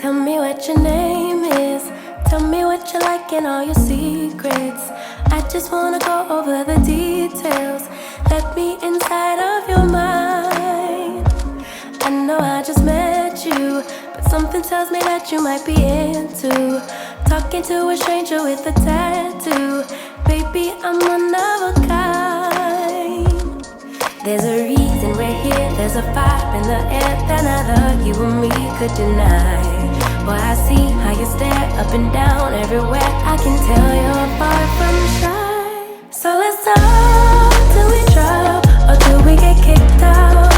Tell me what your name is. Tell me what you like and all your secrets. I just wanna go over the details. Let me inside of your mind. I know I just met you, but something tells me that you might be into talking to a stranger with a tattoo. Baby, I'm one of a kind. There's a reason we're here, there's a vibe in the air that neither you or me could deny. Boy, I see how you stare up and down everywhere. I can tell you're far from shy. So let's talk till we drop, or till we get kicked out.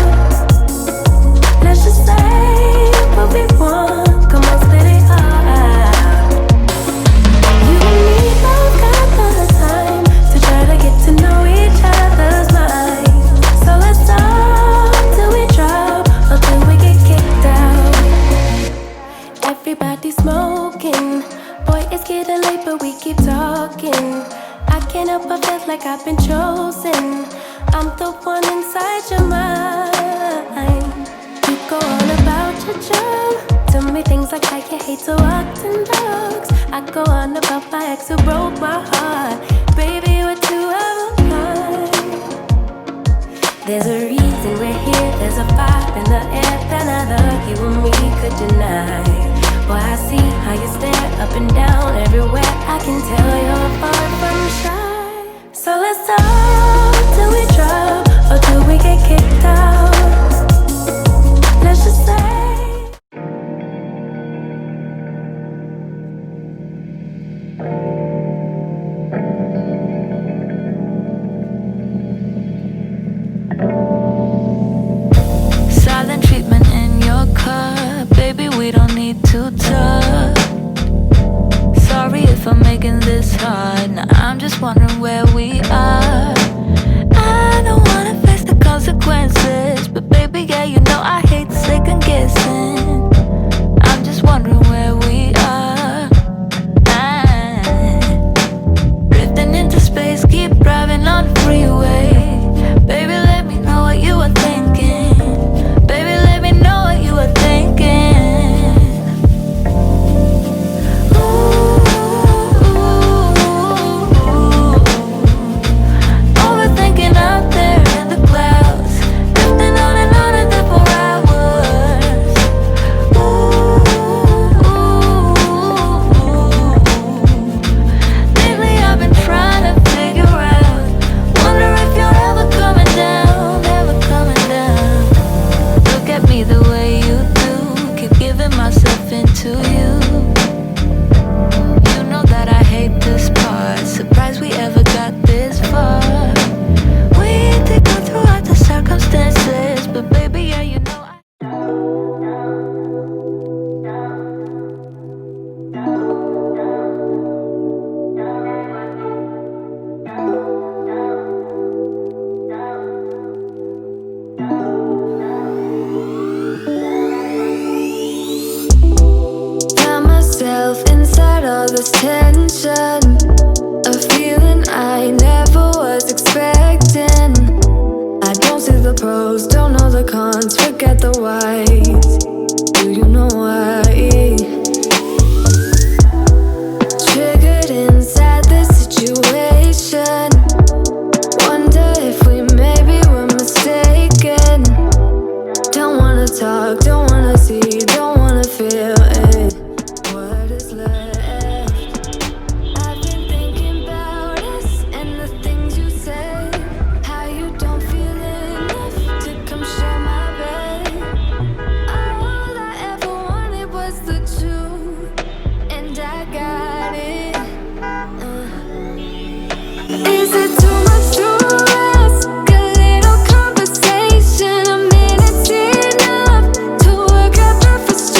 Let's just say what we want, come on, spit it out. You and me both got the time to try to get to know each other's minds. So let's talk till we drop, or till we get kicked out. Everybody's smoking, boy, it's getting late, but we keep talking. I can't help but feel like I've been chosen. I'm the one inside your mind. You go on about your job, tell me things like how you hate to walk in dogs. I go on about my ex who broke my heart. Baby, we're two of a kind. There's a reason we're here, there's a vibe in the air that neither you or me could deny. Boy, I see how you stare up and down everywhere. I can tell you're far from shy. So let's talk till we drop, or till we get kicked out. Let's just say silent treatment in your car. Baby, we don't need to talk. Sorry if I'm making this hard. Now I'm just wondering where we are. I don't wanna face the consequences, but baby, yeah, you know I hate second guessing. I'm just wondering where we are. Drifting into space, keep driving on the freeway. Baby, let me know what you were thinking. Baby, let me know what you were thinking. Overthinking out there in the clouds, drifting on and there for hours. Lately I've been trying to figure out, wonder if you're ever coming down, ever coming down. Look at me the way you do, keep giving myself into you. You know that I hate this part, surprised we ever got this far. We did go throughout the circumstances, but baby, yeah, you know Found myself inside all this tension, a feeling I never was expecting. I don't see the pros, don't know the cons, forget the whys. Do you know why? Triggered inside this situation, wonder if we maybe were mistaken. Don't wanna talk, don't wanna see, don't wanna feel it. What is left? I've been thinking about us and the things you say, how you don't feel enough to come share my bed. All I ever wanted was the truth, and I got it. Is it too much to ask? A little conversation, a minute's enough to work out the frustration.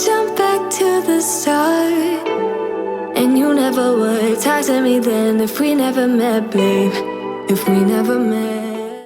jump back to the start. And you never would talk to me then if we never met, babe. If we never met.